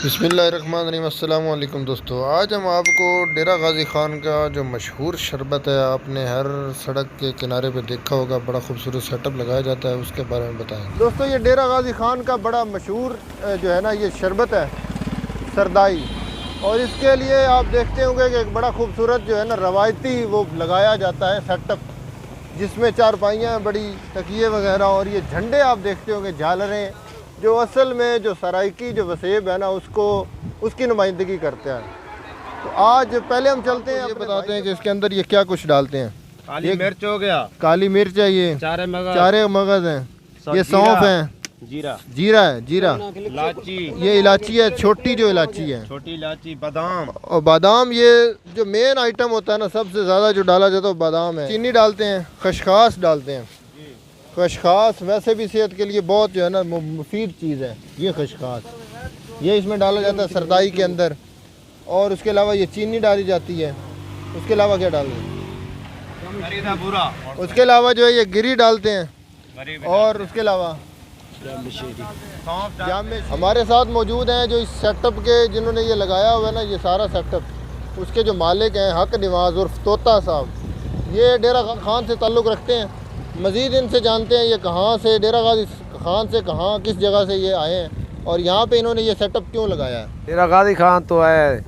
बिस्मिल्लाहिर्रहमानिर्रहीम। अस्सलाम वालेकुम दोस्तों, आज हम आपको डेरा गाजी ख़ान का जो मशहूर शरबत है, आपने हर सड़क के किनारे पे देखा होगा, बड़ा खूबसूरत सेटअप लगाया जाता है, उसके बारे में बताएं। दोस्तों, ये डेरा गाजी ख़ान का बड़ा मशहूर जो है ना, ये शरबत है सरदाई। और इसके लिए आप देखते होंगे कि एक बड़ा खूबसूरत जो है ना रवायती वो लगाया जाता है सेटअप, जिसमें चारपाइयाँ, बड़ी तकिए वगैरह, और ये झंडे आप देखते होंगे, झालरें, जो असल में जो सराइकी जो वसेब है ना, उसकी नुमाइंदगी करते हैं। तो आज पहले हम चलते हैं, ये बताते हैं कि इसके अंदर ये क्या कुछ डालते हैं। काली मिर्च हो गया, काली मिर्च है, ये चारे मगज हैं, ये सौंफ है, जीरा है, जीरा, इलायची, ये इलायची है, छोटी जो इलायची है, छोटी इलायची, बादाम, और बादाम। ये जो मेन आइटम होता है ना, सबसे ज़्यादा जो डाला जाता है वो बादाम है। चीनी डालते हैं, खसखास डालते हैं। खसखास वैसे भी सेहत के लिए बहुत जो है ना मुफीद चीज़ है। ये खसखास, ये इसमें डाला जाता है सरदाई के अंदर। और उसके अलावा ये चीनी डाली जाती है। उसके अलावा क्या डालते हैं? उसके अलावा जो है ये गिरी डालते हैं। और उसके अलावा हमारे साथ मौजूद हैं जो इस सेटअप के, जिन्होंने ये लगाया हुआ है ना, ये सारा सेटअप, उसके जो मालिक हैं हक नवाज उर्फ तोता साहब। ये डेरा खान से ताल्लुक़ रखते हैं। मज़ीद इनसे जानते हैं ये कहाँ से, डेरा गाजी ख़ान से कहाँ, किस जगह से ये आए हैं और यहाँ पे इन्होंने ये सेटअप क्यों लगाया है। डेरा गाजी ख़ान तो है,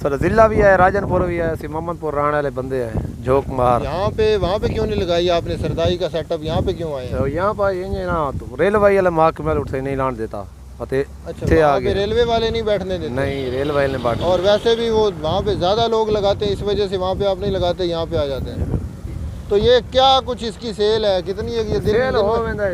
सर ज़िला भी है, राजनपुर भी है, मोहम्मदपुर रहने वाले बंदे हैं, झोंक मार। यहाँ पे वहाँ पे क्यों नहीं लगाई आपने सरदाई का सेटअप, यहाँ पे क्यों आए हैं? तो यहाँ पर ये ना तो रेलवे वाले महकमे उठे नहीं लाने देता। अच्छा, आगे रेलवे वाले नहीं बैठने देते? नहीं, रेलवे वाले नहीं बैठते। और वैसे भी वो वहाँ पे ज़्यादा लोग लगाते हैं, इस वजह से वहाँ पे आप नहीं लगाते, यहाँ पे आ जाते हैं। तो ये क्या कुछ इसकी सेल है, कितनी है ये सेल हो वेंदा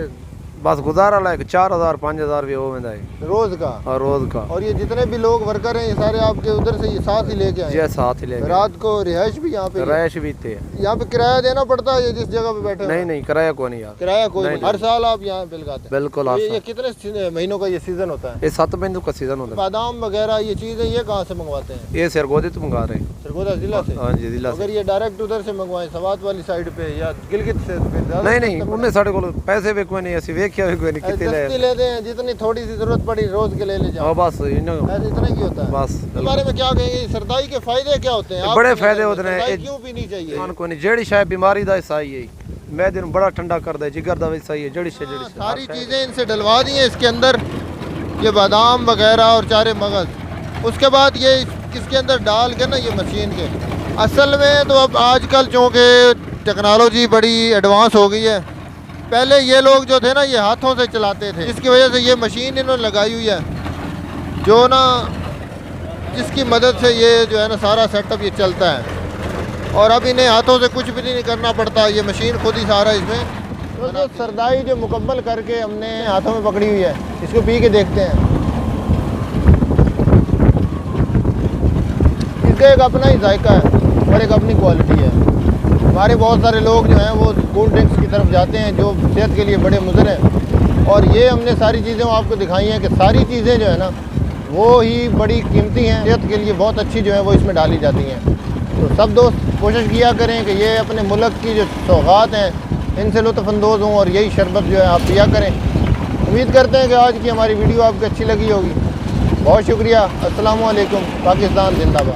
बस गुजारा लायक 4000 5000 भी हो वेंदा है रोज का। और रोज का। और ये जितने भी लोग वर्कर हैं, ये सारे आपके उधर से ये साथ ही लेके आए? जी साथ ही लेके। रात को रिहाइश भी यहाँ पे? रिहाइश भी थे। यहाँ पे किराया देना पड़ता है जिस जगह पे बैठे? नहीं, किराया कोई नहीं यार, किराया कोई नहीं। हर साल आप यहाँ पे लगाते हैं? बिल्कुल। ये कितने महीनों का ये सीजन होता है? ये 7 महीनों का सीजन होता है। बादाम वगैरह ये चीजें ये कहाँ से मंगवाते हैं? ये सरगोदा तो मंगा रहे हैं। सरगोदा जिला से? हाँ जी, जिला से। अगर ये डायरेक्ट उधर से मंगवाए सवात वाली साइड पे या गिलगित से? नहीं, उन्हें साढ़े को पैसे भी कोई नहीं, ऐसी वेख्या भी कोई नहीं, लेते हैं, जितनी थोड़ी सी जरूरत पड़ी रोज के ले जाओ, बस इतना ही होता है। बस इस बारे में क्या कहेंगे, सरदाई के फायदे क्या होते हैं? बड़े फायदे होते हैं। क्यों पीनी चाहिए? कोई नहीं, जेड़ी शायद बीमारी दा हिस्सा ही है, मैदे बड़ा ठंडा कर दे, जिगर दा हिस्सा ही है, जड़ी से सारी चीजें इनसे डलवा दी हैं इसके अंदर, ये बादाम वगैरह और चारे मगज। उसके बाद ये किसके अंदर डाल के ना, ये मशीन के। असल में तो अब आजकल चूँकि टेक्नोलॉजी बड़ी एडवांस हो गई है, पहले ये लोग जो थे ना ये हाथों से चलाते थे, जिसकी वजह से ये मशीन इन्होंने लगाई हुई है, जो ना जिसकी मदद से ये जो है ना सारा सेटअप ये चलता है। और अब इन्हें हाथों से कुछ भी नहीं करना पड़ता, ये मशीन खुद ही सारा इसमें। तो जो सरदाई जो मुकम्मल करके हमने हाथों में पकड़ी हुई है, इसको पी के देखते हैं। इसका एक अपना ही जायका है और एक अपनी क्वालिटी है। हमारे बहुत सारे लोग जो हैं वो कोल्ड ड्रिंक्स की तरफ जाते हैं जो सेहत के लिए बड़े मुज़र हैं, और ये हमने सारी चीज़ें आपको दिखाई हैं कि सारी चीज़ें जो है ना वो ही बड़ी कीमती हैं, सेहत के लिए बहुत अच्छी जो है वो इसमें डाली जाती हैं। तो सब दोस्त कोशिश किया करें कि ये अपने मुल्क की जो सौगात हैं इनसे लुत्फ़अंदोज़ हों और यही शरबत जो है आप पिया करें। उम्मीद करते हैं कि आज की हमारी वीडियो आपको अच्छी लगी होगी। बहुत शुक्रिया। अस्सलामु अलैकुम। पाकिस्तान जिंदाबाद।